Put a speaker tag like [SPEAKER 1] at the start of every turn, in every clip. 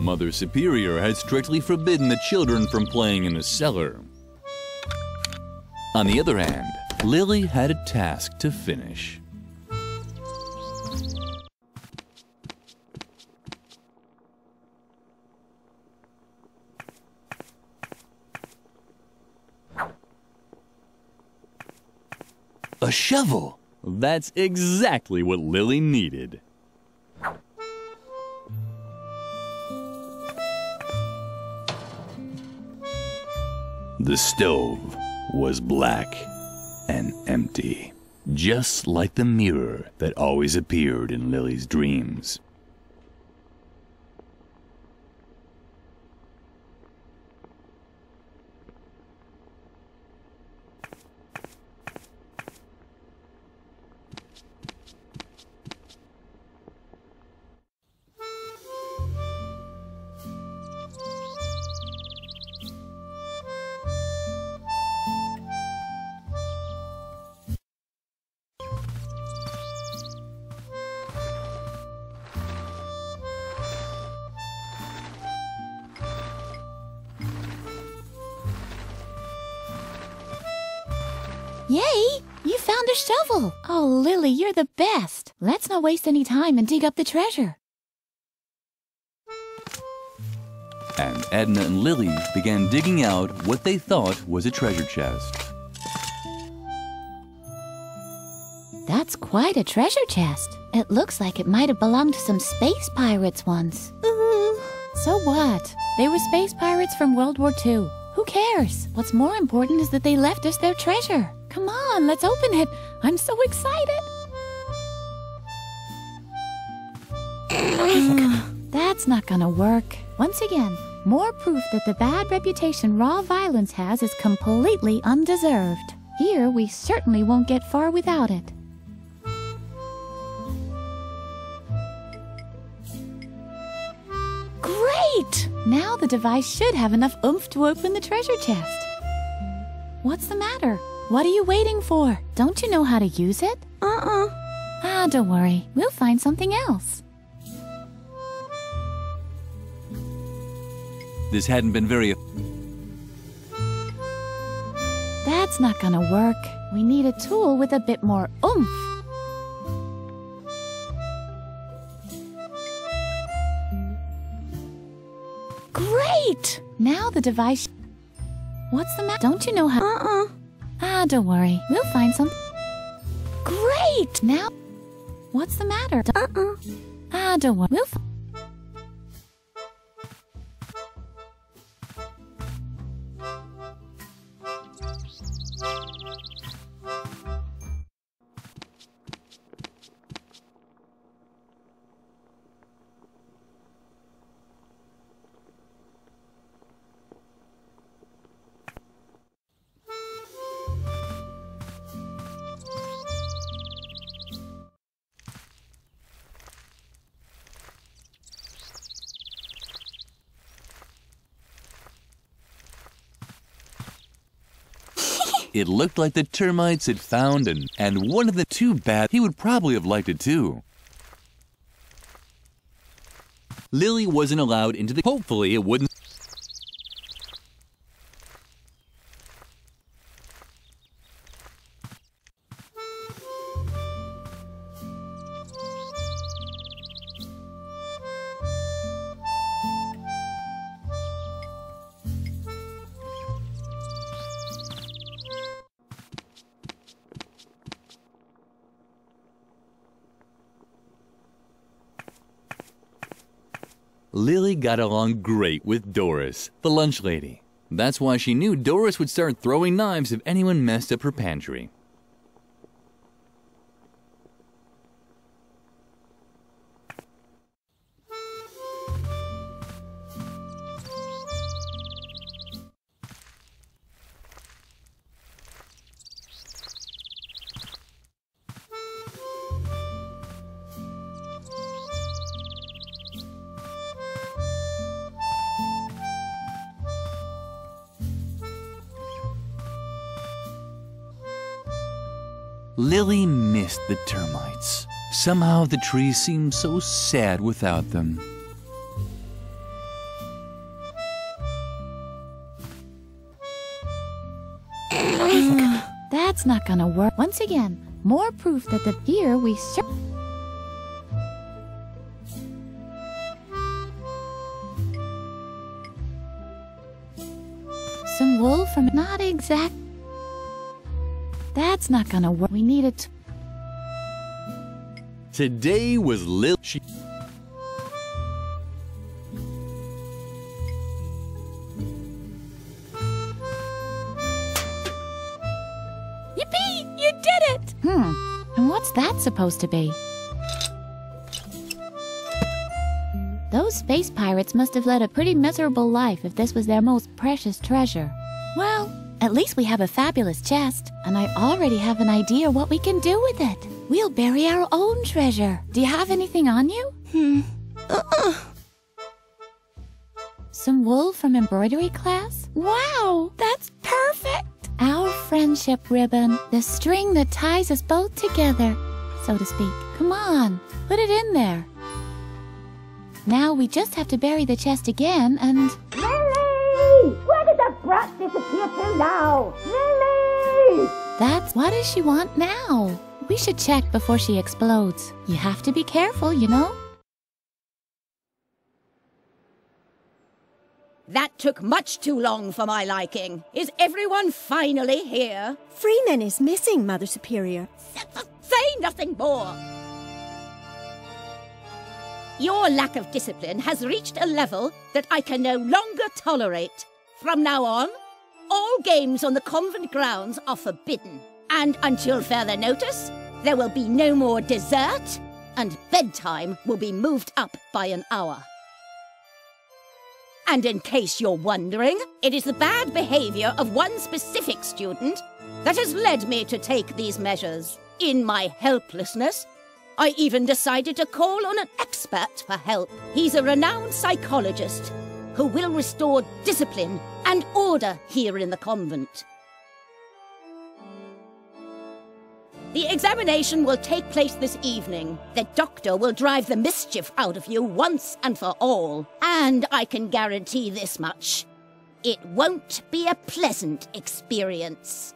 [SPEAKER 1] Mother Superior had strictly forbidden the children from playing in the cellar. On the other hand, Lily had a task to finish. A shovel! That's exactly what Lily needed. The stove was black and empty, just like the mirror that always appeared in Lily's dreams.
[SPEAKER 2] Yay! You found a shovel! Oh, Lily, you're the best! Let's not waste any time and dig up the treasure.
[SPEAKER 1] And Edna and Lily began digging out what they thought was a treasure chest.
[SPEAKER 2] That's quite a treasure chest. It looks like it might have belonged to some space pirates once. So what? They were space pirates from World War II. Who cares? What's more important is that they left us their treasure. Come on, let's open it. I'm so excited. That's not gonna work. Once again, more proof that the bad reputation raw violence has is completely undeserved. Here, we certainly won't get far without it. Great! Now the device should have enough oomph to open the treasure chest. What's the matter? What are you waiting for? Don't you know how to use it? Ah, don't worry. We'll find something else.
[SPEAKER 1] This hadn't been very...
[SPEAKER 2] That's not gonna work. We need a tool with a bit more oomph. Great! Now the device... What's the matter? Don't you know how... Ah, don't worry. We'll find some... Great! Now... What's the matter? Ah, don't worry. We'll...
[SPEAKER 1] It looked like the termites had found and one of the too bad. He would probably have liked it too. Lily wasn't allowed into the... Hopefully it wouldn't... Lily got along great with Doris, the lunch lady. That's why she knew Doris would start throwing knives if anyone messed up her pantry. Lily missed the termites. Somehow the trees seemed so sad without them.
[SPEAKER 2] That's not gonna work. Once again, more proof that the deer we some wool from not exact. That's not gonna work. We need it.
[SPEAKER 1] Today was Lily.
[SPEAKER 2] Yippee! You did it! And what's that supposed to be? Those space pirates must have led a pretty miserable life if this was their most precious treasure. Well, at least we have a fabulous chest, and I already have an idea what we can do with it. We'll bury our own treasure. Do you have anything on you? Some wool from embroidery class? Wow, that's perfect! Our friendship ribbon, the string that ties us both together, so to speak. Come on, put it in there. Now we just have to bury the chest again and...
[SPEAKER 3] Lily! Where did that brat disappear to now? Lily!
[SPEAKER 2] What does she want now? We should check before she explodes. You have to be careful, you know?
[SPEAKER 3] That took much too long for my liking. Is everyone finally here?
[SPEAKER 4] Freeman is missing, Mother Superior.
[SPEAKER 3] Say nothing more! Your lack of discipline has reached a level that I can no longer tolerate. From now on, all games on the convent grounds are forbidden. And until further notice, there will be no more dessert, and bedtime will be moved up by an hour. And in case you're wondering, it is the bad behavior of one specific student that has led me to take these measures. In my helplessness, I even decided to call on an expert for help. He's a renowned psychologist who will restore discipline and order here in the convent. The examination will take place this evening. The doctor will drive the mischief out of you once and for all. And I can guarantee this much. It won't be a pleasant experience.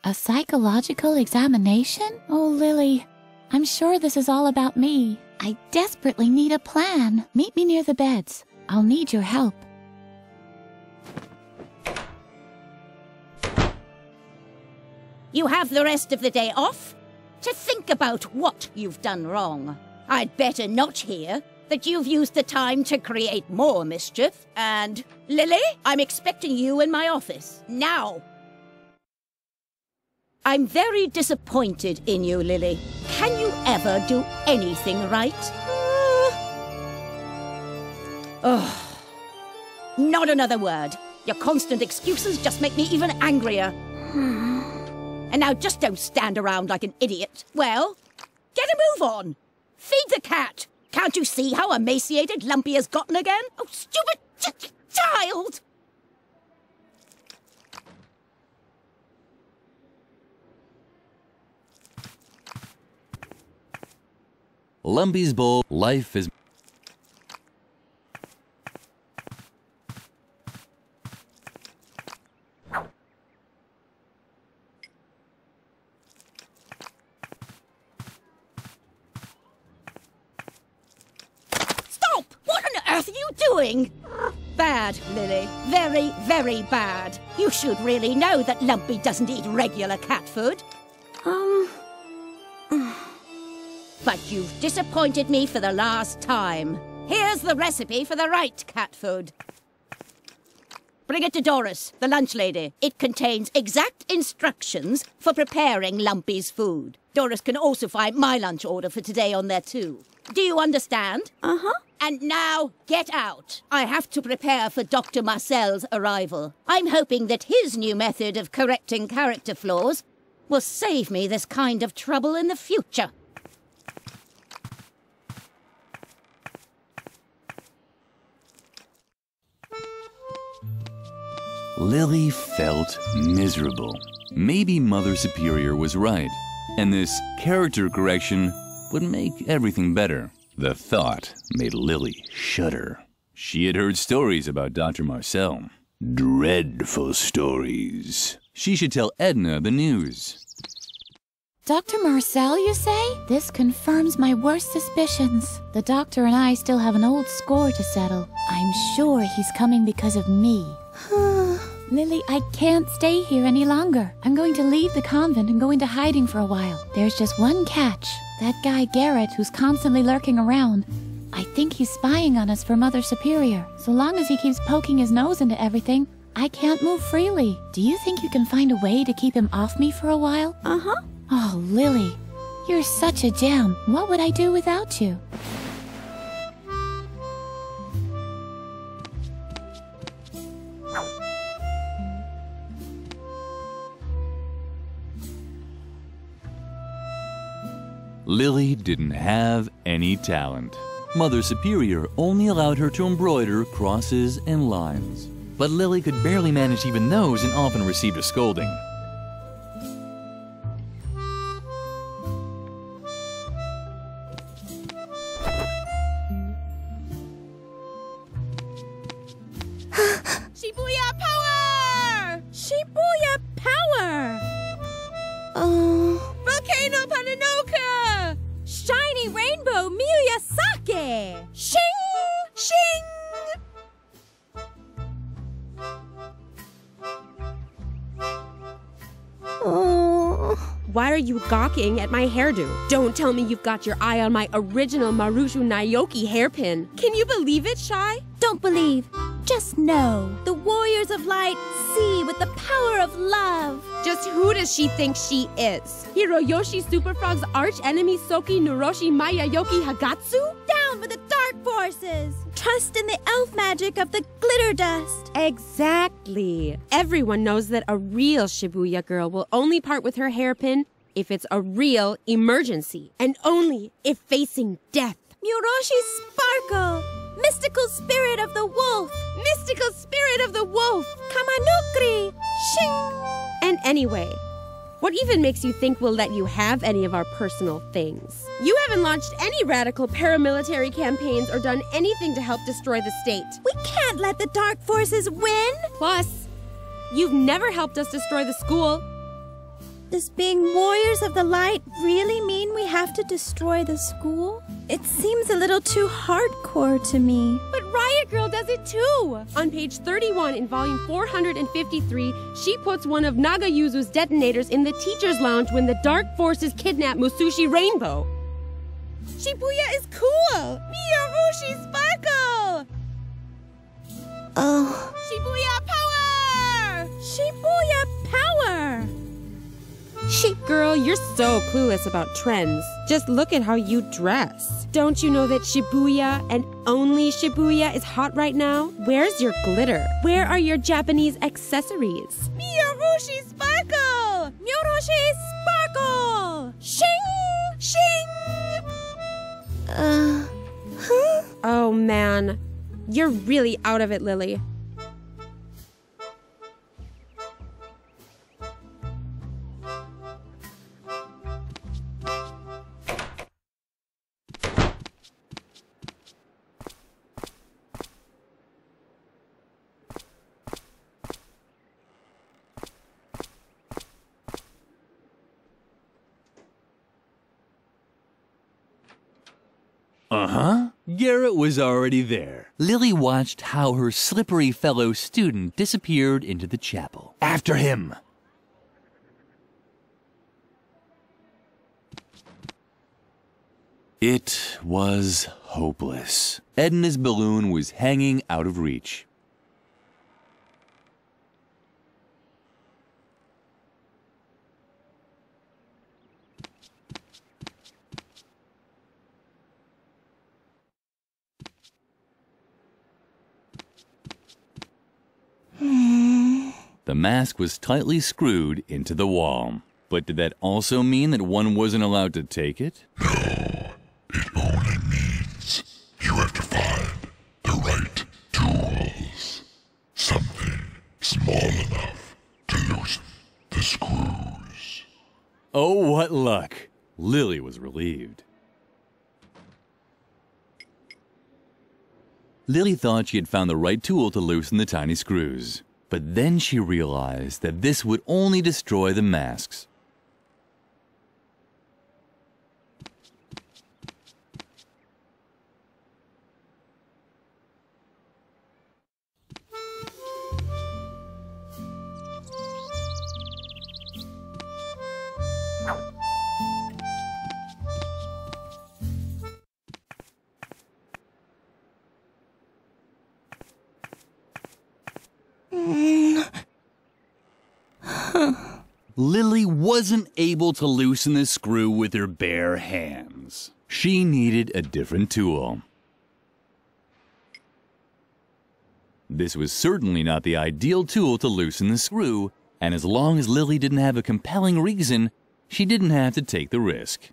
[SPEAKER 2] A psychological examination? Oh, Lily, I'm sure this is all about me. I desperately need a plan. Meet me near the beds. I'll need your help.
[SPEAKER 3] You have the rest of the day off to think about what you've done wrong. I'd better not hear that you've used the time to create more mischief. And, Lily, I'm expecting you in my office. Now! I'm very disappointed in you, Lily. Can you ever do anything right? Not another word. Your constant excuses just make me even angrier. And now just don't stand around like an idiot. Well, get a move on. Feed the cat. Can't you see how emaciated Lumpy has gotten again? Oh, stupid child!
[SPEAKER 1] Lumpy's bowl. Life is...
[SPEAKER 3] Stop! What on earth are you doing? Bad, Lily. Very, very bad. You should really know that Lumpy doesn't eat regular cat food. But you've disappointed me for the last time. Here's the recipe for the right cat food. Bring it to Doris, the lunch lady. It contains exact instructions for preparing Lumpy's food. Doris can also find my lunch order for today on there too. Do you understand?
[SPEAKER 4] Uh-huh.
[SPEAKER 3] And now, get out. I have to prepare for Dr. Marcel's arrival. I'm hoping that his new method of correcting character flaws will save me this kind of trouble in the future.
[SPEAKER 1] Lily felt miserable. Maybe Mother Superior was right, and this character correction would make everything better. The thought made Lily shudder. She had heard stories about Dr. Marcel. Dreadful stories. She should tell Edna the news.
[SPEAKER 2] Dr. Marcel, you say? This confirms my worst suspicions. The doctor and I still have an old score to settle. I'm sure he's coming because of me. Lily, I can't stay here any longer. I'm going to leave the convent and go into hiding for a while. There's just one catch. That guy Garrett, who's constantly lurking around, I think he's spying on us for Mother Superior. So long as he keeps poking his nose into everything, I can't move freely. Do you think you can find a way to keep him off me for a while?
[SPEAKER 4] Uh-huh.
[SPEAKER 2] Oh, Lily, you're such a gem. What would I do without you?
[SPEAKER 1] Lily didn't have any talent. Mother Superior only allowed her to embroider crosses and lines. But Lily could barely manage even those and often received a scolding.
[SPEAKER 5] Shibuya power!
[SPEAKER 4] Shibuya power!
[SPEAKER 5] Volcano Pananoka!
[SPEAKER 4] Shiny rainbow Miyasake!
[SPEAKER 5] Shing! Shing! Why are you gawking at my hairdo? Don't tell me you've got your eye on my original Marushu Naoki hairpin. Can you believe it, Shy?
[SPEAKER 4] Don't believe, just know. The warriors of light see with the power of love.
[SPEAKER 5] Just who does she think she is? Hiroyoshi Superfrog's arch enemy Soki Nuroshi Mayayoki Hagatsu?
[SPEAKER 4] Down with the dark forces. Trust in the elf magic of the glitter dust.
[SPEAKER 5] Exactly. Everyone knows that a real Shibuya girl will only part with her hairpin if it's a real emergency, and only if facing death.
[SPEAKER 4] Muroshi Sparkle, mystical spirit of the wolf.
[SPEAKER 5] Mystical spirit of the wolf!
[SPEAKER 4] Kamanukri, shing!
[SPEAKER 5] And anyway, what even makes you think we'll let you have any of our personal things? You haven't launched any radical paramilitary campaigns or done anything to help destroy the state.
[SPEAKER 4] We can't let the dark forces win.
[SPEAKER 5] Plus, you've never helped us destroy the school.
[SPEAKER 4] Does being warriors of the light really mean we have to destroy the school? It seems a little too hardcore to me.
[SPEAKER 5] But Riot Girl does it too! On page 31 in volume 453, she puts one of Nagayuzu's detonators in the teacher's lounge when the dark forces kidnap Musushi Rainbow. Shibuya is cool! Miyarushi Sparkle!
[SPEAKER 4] Oh.
[SPEAKER 5] Shibuya power!
[SPEAKER 4] Shibuya power!
[SPEAKER 5] Girl, you're so clueless about trends. Just look at how you dress. Don't you know that Shibuya and only Shibuya is hot right now? Where's your glitter? Where are your Japanese accessories? Miyarushi Sparkle!
[SPEAKER 4] Muroshi Sparkle!
[SPEAKER 5] Shing! Shing!
[SPEAKER 4] Huh?
[SPEAKER 5] Oh man, you're really out of it, Lily.
[SPEAKER 1] Uh-huh. Garrett was already there. Lily watched how her slippery fellow student disappeared into the chapel. After him! It was hopeless. Edna's balloon was hanging out of reach. The mask was tightly screwed into the wall. But did that also mean that one wasn't allowed to take it?
[SPEAKER 6] No, it only means you have to find the right tools. Something small enough to loosen the screw.
[SPEAKER 1] luck. Lily was relieved. Lily thought she had found the right tool to loosen the tiny screws, but then she realized that this would only destroy the masks. Lily wasn't able to loosen the screw with her bare hands. She needed a different tool. This was certainly not the ideal tool to loosen the screw, and as long as Lily didn't have a compelling reason, she didn't have to take the risk.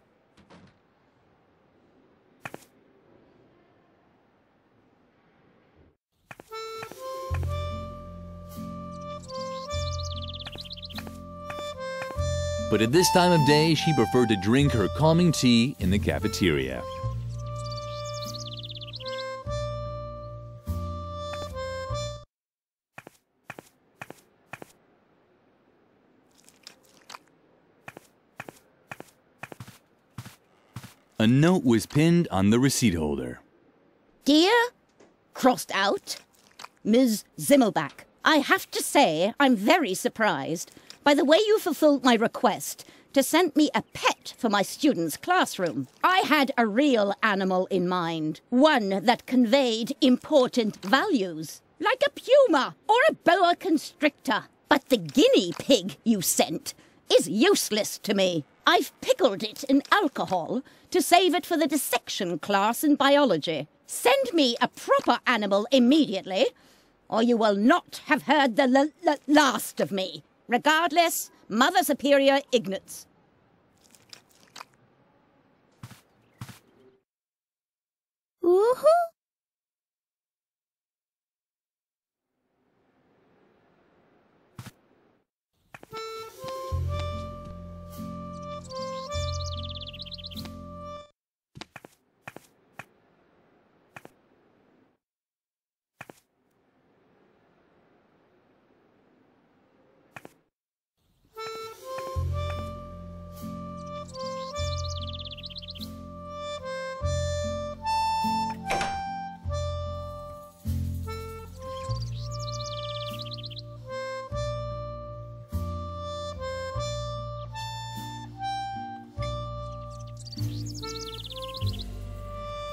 [SPEAKER 1] But at this time of day, she preferred to drink her calming tea in the cafeteria. A note was pinned on the receipt holder.
[SPEAKER 3] Dear, crossed out, Ms. Zimmelbach, I have to say I'm very surprised by the way you fulfilled my request to send me a pet for my students' classroom. I had a real animal in mind, one that conveyed important values, like a puma or a boa constrictor. But the guinea pig you sent is useless to me. I've pickled it in alcohol to save it for the dissection class in biology. Send me a proper animal immediately, or you will not have heard the last of me. Regardless, Mother Superior Ignatz.
[SPEAKER 4] Woohoo!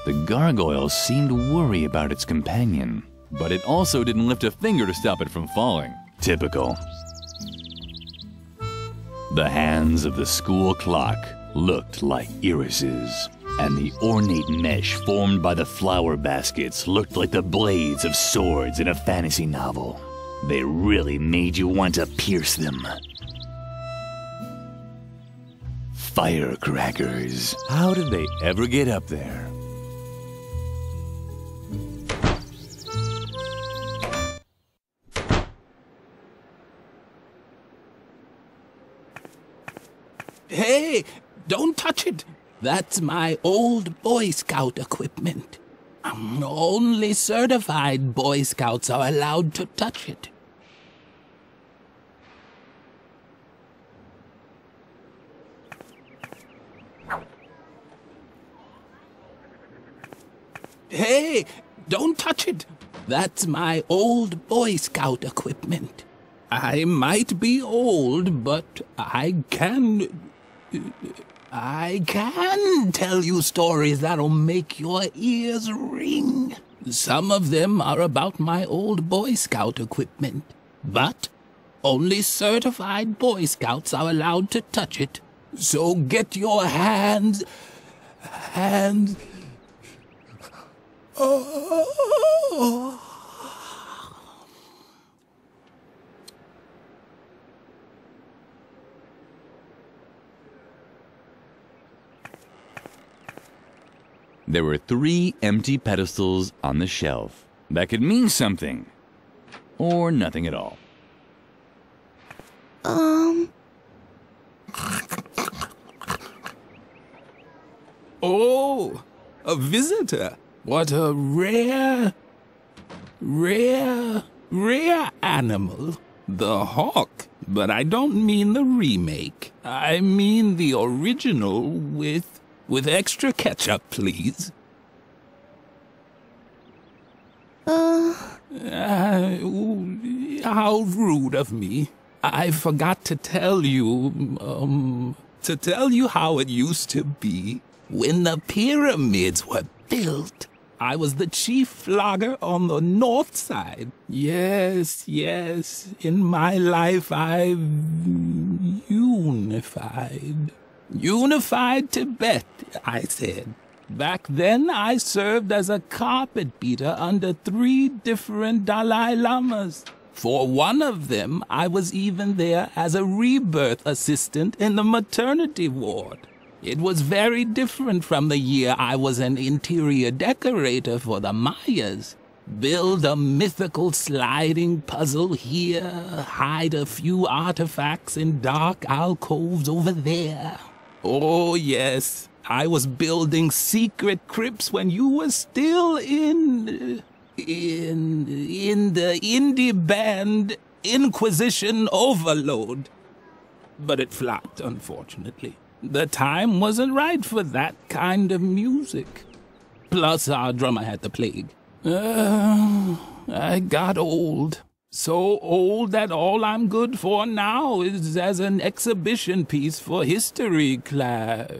[SPEAKER 1] The gargoyle seemed to worry about its companion, but it also didn't lift a finger to stop it from falling. Typical. The hands of the school clock looked like irises, and the ornate mesh formed by the flower baskets looked like the blades of swords in a fantasy novel. They really made you want to pierce them. Firecrackers. How did they ever get up there?
[SPEAKER 7] Hey, don't touch it. That's my old Boy Scout equipment. Only certified Boy Scouts are allowed to touch it. Hey, don't touch it. That's my old Boy Scout equipment. I might be old, but I can tell you stories that'll make your ears ring. Some of them are about my old Boy Scout equipment, but only certified Boy Scouts are allowed to touch it. So get your hands... Oh.
[SPEAKER 1] There were 3 empty pedestals on the shelf. That could mean something. Or nothing at all.
[SPEAKER 7] A visitor? What a rare animal. The hawk. But I don't mean the remake. I mean the original with extra ketchup, please. How rude of me. I forgot to tell you, how it used to be. When the pyramids were built, I was the chief flogger on the north side. Yes, in my life I've unified. Unified Tibet, I said. Back then, I served as a carpet beater under 3 different Dalai Lamas. For one of them, I was even there as a rebirth assistant in the maternity ward. It was very different from the year I was an interior decorator for the Mayas. Build a mythical sliding puzzle here, hide a few artifacts in dark alcoves over there. Oh, yes. I was building secret crypts when you were still in the indie band Inquisition Overload. But it flopped, unfortunately. The time wasn't right for that kind of music. Plus, our drummer had the plague. I got old. So old that all I'm good for now is as an exhibition piece for history class.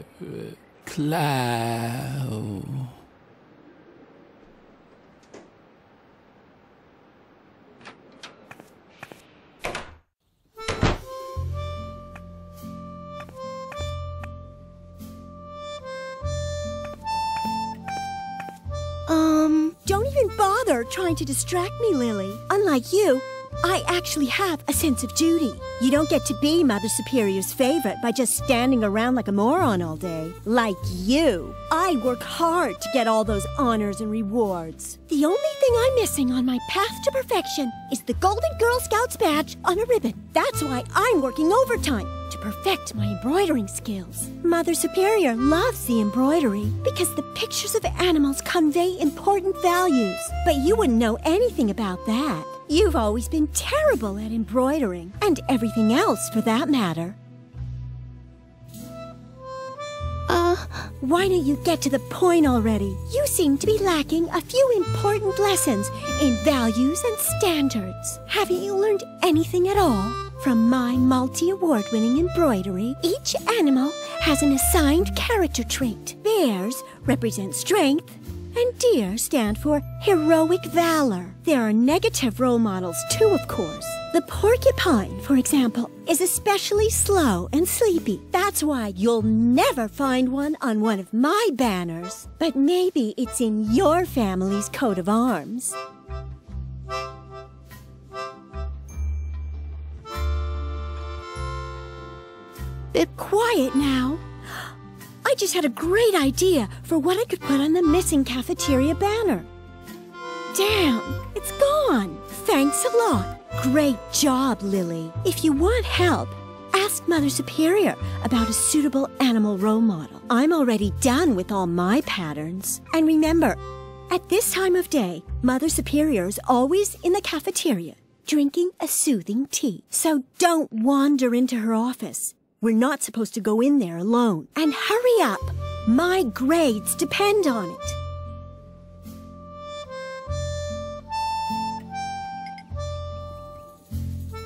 [SPEAKER 8] Don't even bother trying to distract me, Lily. Unlike you, I actually have a sense of duty. You don't get to be Mother Superior's favorite by just standing around like a moron all day. Like you. I work hard to get all those honors and rewards. The only thing I'm missing on my path to perfection is the Golden Girl Scouts badge on a ribbon. That's why I'm working overtime to perfect my embroidering skills. Mother Superior loves the embroidery because the pictures of animals convey important values. But you wouldn't know anything about that. You've always been terrible at embroidering, and everything else for that matter. Why don't you get to the point already? You seem to be lacking a few important lessons in values and standards. Haven't you learned anything at all? From my multi-award-winning embroidery, each animal has an assigned character trait. Bears represent strength, and deer stand for heroic valor. There are negative role models too, of course. The porcupine, for example, is especially slow and sleepy. That's why you'll never find one on one of my banners. But maybe it's in your family's coat of arms. Be quiet now. I just had a great idea for what I could put on the missing cafeteria banner. Damn, it's gone. Thanks a lot. Great job, Lily. If you want help, ask Mother Superior about a suitable animal role model. I'm already done with all my patterns. And remember, at this time of day, Mother Superior is always in the cafeteria, drinking a soothing tea. So don't wander into her office. We're not supposed to go in there alone. And hurry up! My grades depend on it.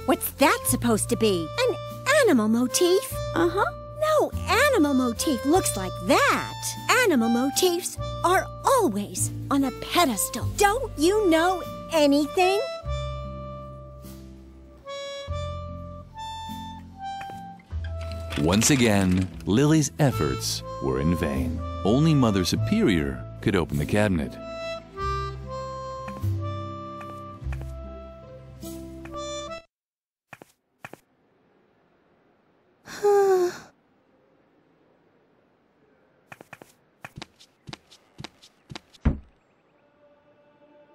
[SPEAKER 8] What's that supposed to be? An animal motif? Uh-huh. No animal motif looks like that. Animal motifs are always on a pedestal. Don't you know anything?
[SPEAKER 1] Once again, Lily's efforts were in vain. Only Mother Superior could open the cabinet.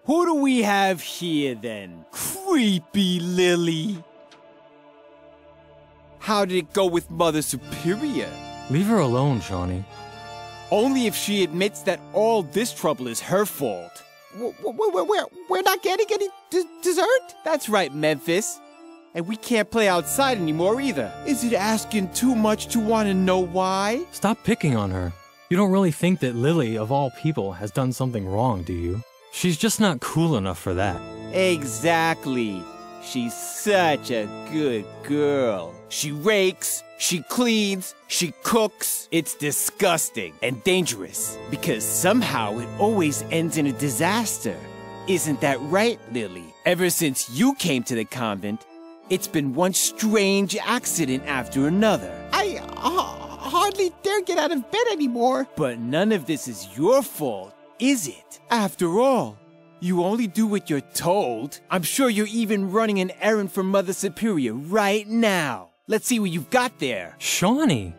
[SPEAKER 9] Who do we have here, then? Creepy Lily. How did it go with Mother Superior?
[SPEAKER 10] Leave her alone, Shawnee.
[SPEAKER 9] Only if she admits that all this trouble is her fault.
[SPEAKER 10] We're not getting any dessert?
[SPEAKER 9] That's right, Memphis. And we can't play outside anymore either. Is it asking too much to want to know why?
[SPEAKER 11] Stop picking on her. You don't really think that Lily, of all people, has done something wrong, do you? She's just not cool enough for that.
[SPEAKER 9] Exactly. She's such a good girl. She rakes, she cleans, she cooks. It's disgusting and dangerous because somehow it always ends in a disaster. Isn't that right, Lily? Ever since you came to the convent, it's been one strange accident after another.
[SPEAKER 10] I hardly dare get out of bed anymore.
[SPEAKER 9] But none of this is your fault, is it? After all, you only do what you're told. I'm sure you're even running an errand for Mother Superior right now. Let's see what you've got there.
[SPEAKER 11] Shawnee!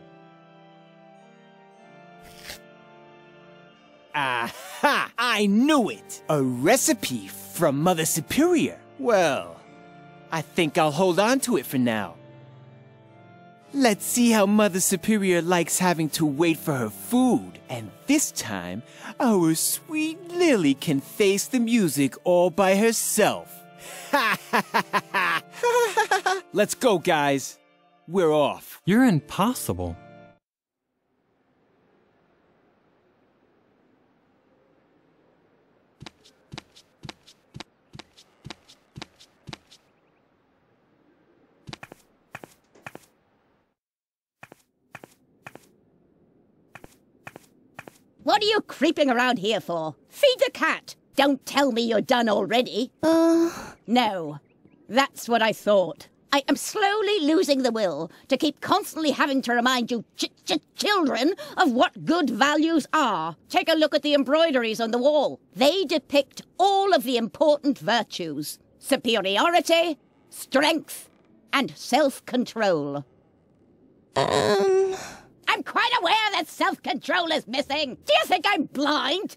[SPEAKER 9] Aha! I knew it! A recipe from Mother Superior. Well, I think I'll hold on to it for now. Let's see how Mother Superior likes having to wait for her food. And this time, our sweet Lily can face the music all by herself. Ha ha ha ha ha! Let's go, guys. We're off.
[SPEAKER 11] You're impossible.
[SPEAKER 3] What are you creeping around here for? Feed the cat. Don't tell me you're done already. No, that's what I thought. I am slowly losing the will to keep constantly having to remind you children of what good values are. Take a look at the embroideries on the wall. They depict all of the important virtues. Superiority, strength, and self-control. I'm quite aware that self-control is missing. Do you think I'm blind?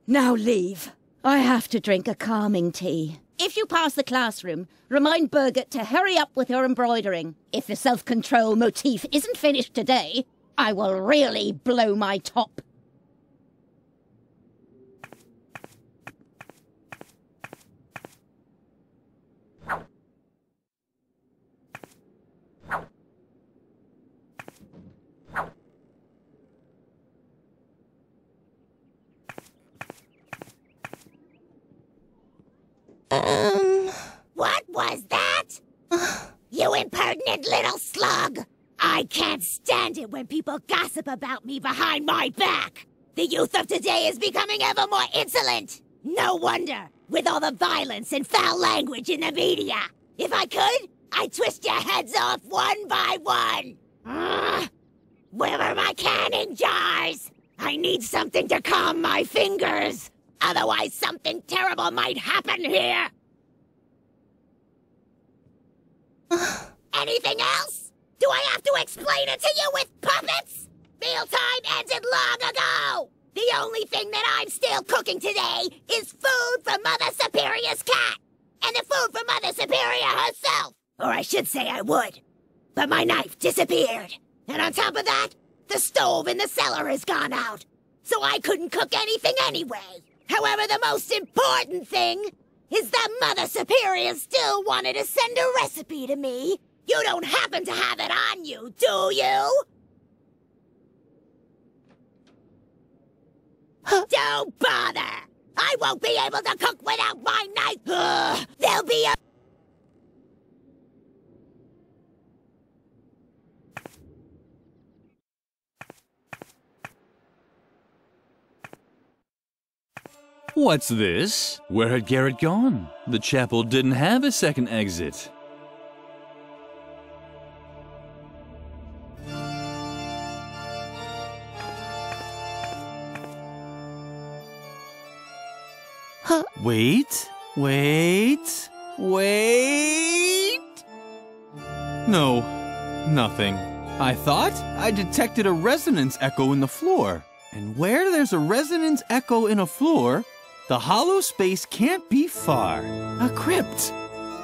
[SPEAKER 3] Now leave. I have to drink a calming tea. If you pass the classroom, remind Birgit to hurry up with her embroidering. If the self-control motif isn't finished today, I will really blow my top.
[SPEAKER 12] What was that? You impertinent little slug! I can't stand it when people gossip about me behind my back! The youth of today is becoming ever more insolent! No wonder, with all the violence and foul language in the media! If I could, I'd twist your heads off one by one! Where are my canning jars? I need something to calm my fingers! Otherwise something terrible might happen here! Anything else? Do I have to explain it to you with puppets? Mealtime ended long ago! The only thing that I'm still cooking today is food for Mother Superior's cat! And the food for Mother Superior herself! Or I should say I would. But my knife disappeared. And on top of that, the stove in the cellar has gone out. So I couldn't cook anything anyway. However, the most important thing is that Mother Superior still wanted to send a recipe to me. You don't happen to have it on you, do you? Don't bother! I won't be able to cook without my knife! There'll be a...
[SPEAKER 1] What's this? Where had Garrett gone? The chapel didn't have a second exit.
[SPEAKER 13] Wait. No, nothing. I thought I detected a resonance echo in the floor. And where there's a resonance echo in a floor, the hollow space can't be far. A crypt.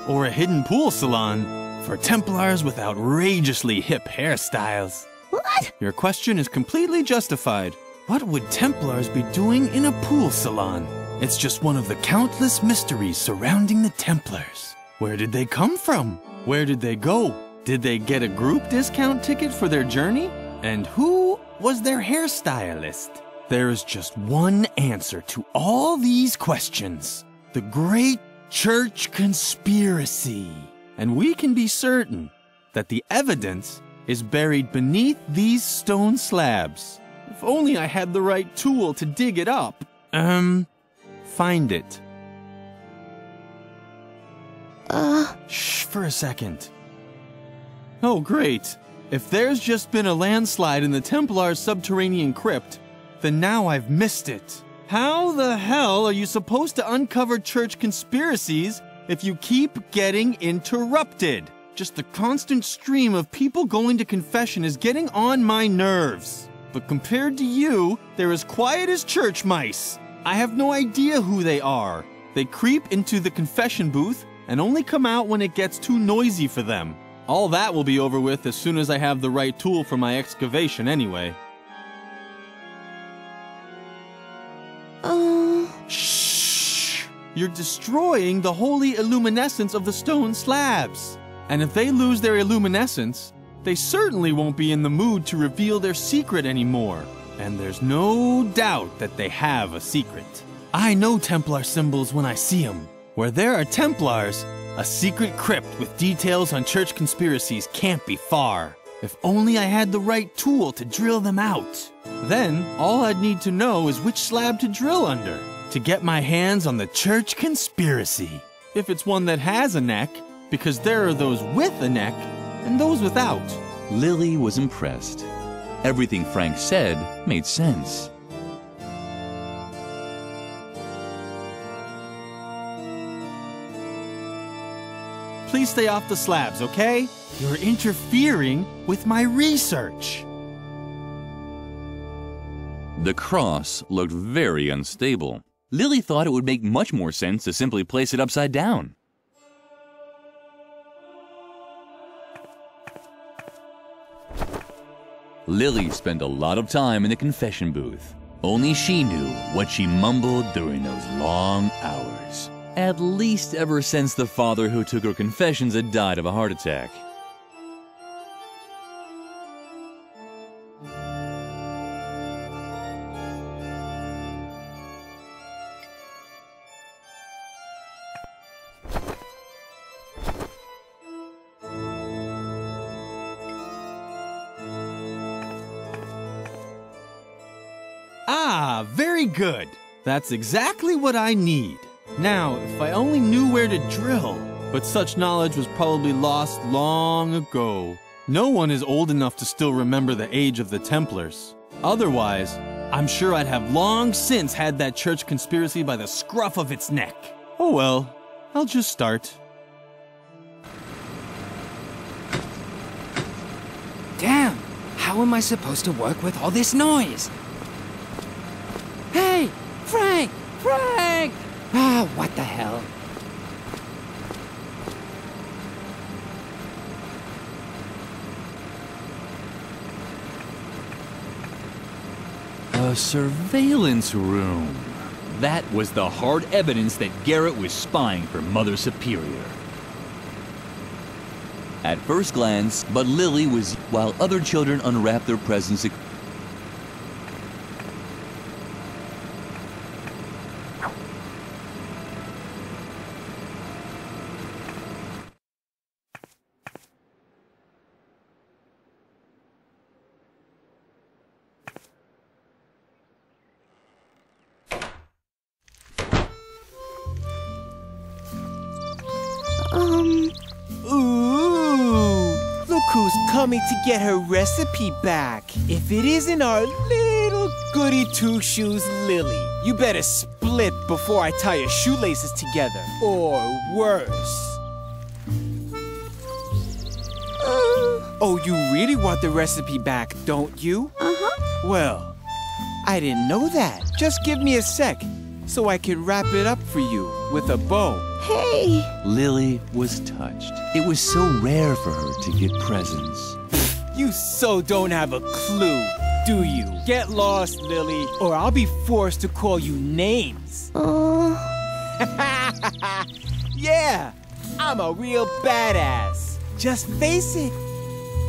[SPEAKER 13] Or a hidden pool salon. for Templars with outrageously hip hairstyles.
[SPEAKER 12] What?
[SPEAKER 13] Your question is completely justified. What would Templars be doing in a pool salon? It's just one of the countless mysteries surrounding the Templars. Where did they come from? Where did they go? Did they get a group discount ticket for their journey? And who was their hairstylist? There is just one answer to all these questions. The Great Church Conspiracy. And we can be certain that the evidence is buried beneath these stone slabs. If only I had the right tool to dig it up. Find it. Shh, for a second. Oh, great. If there's just been a landslide in the Templar's subterranean crypt, then now I've missed it. How the hell are you supposed to uncover church conspiracies if you keep getting interrupted? Just the constant stream of people going to confession is getting on my nerves. But compared to you, they're as quiet as church mice. I have no idea who they are. They creep into the confession booth and only come out when it gets too noisy for them. All that will be over with as soon as I have the right tool for my excavation anyway. Shh! You're destroying the holy illuminescence of the stone slabs. And if they lose their illuminescence, they certainly won't be in the mood to reveal their secret anymore. And there's no doubt that they have a secret. I know Templar symbols when I see them. Where there are Templars, a secret crypt with details on church conspiracies can't be far. If only I had the right tool to drill them out. Then, all I'd need to know is which slab to drill under to get my hands on the church conspiracy. If it's one that has a neck, because there are those with a neck and those without.
[SPEAKER 1] Lily was impressed. Everything Frank said made sense.
[SPEAKER 13] Please stay off the slabs, okay? You're interfering with my research.
[SPEAKER 1] The cross looked very unstable. Lily thought it would make much more sense to simply place it upside down. Lily spent a lot of time in the confession booth. Only she knew what she mumbled during those long hours. At least ever since the father who took her confessions had died of a heart attack.
[SPEAKER 13] Ah, very good. That's exactly what I need. Now, if I only knew where to drill. But such knowledge was probably lost long ago. No one is old enough to still remember the age of the Templars. Otherwise, I'm sure I'd have long since had that church conspiracy by the scruff of its neck. Oh well, I'll just start.
[SPEAKER 14] Damn! How am I supposed to work with all this noise? Hey! Frank! Frank! Ah, what the hell?
[SPEAKER 1] A surveillance room. That was the hard evidence that Garrett was spying for Mother Superior. At first glance, but Lily was, while other children unwrapped their presents.
[SPEAKER 9] Ooh, look who's coming to get her recipe back. If it isn't our little goody two-shoes Lily, you better split before I tie your shoelaces together, or worse. Oh, you really want the recipe back, don't you?
[SPEAKER 4] Uh-huh.
[SPEAKER 9] Well, I didn't know that. Just give me a sec, so I can wrap it up for you with a bow.
[SPEAKER 8] Hey!
[SPEAKER 1] Lily was touched. It was so rare for her to get presents.
[SPEAKER 9] You so don't have a clue, do you? Get lost, Lily, or I'll be forced to call you names. Yeah, I'm a real badass. Just face it.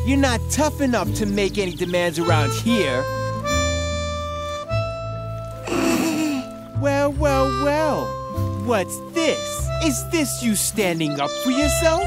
[SPEAKER 9] You're not tough enough to make any demands around here. Well, well, well. What's this? Is this you standing up for yourself?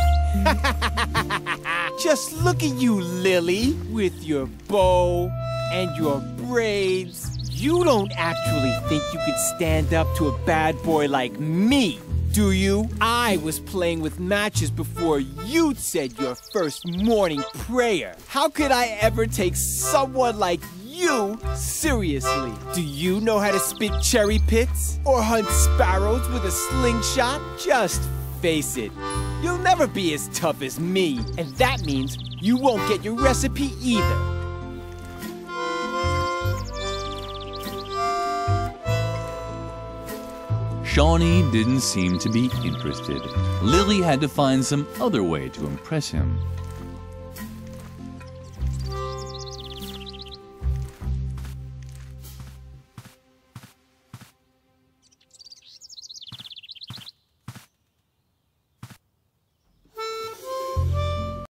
[SPEAKER 9] Just look at you, Lily, with your bow and your braids. You don't actually think you could stand up to a bad boy like me, do you? I was playing with matches before you said your first morning prayer. How could I ever take someone like you seriously? Do you know how to spit cherry pits? Or hunt sparrows with a slingshot? Just face it. You'll never be as tough as me, and that means you won't get your recipe either.
[SPEAKER 1] Shawnee didn't seem to be interested. Lily had to find some other way to impress him.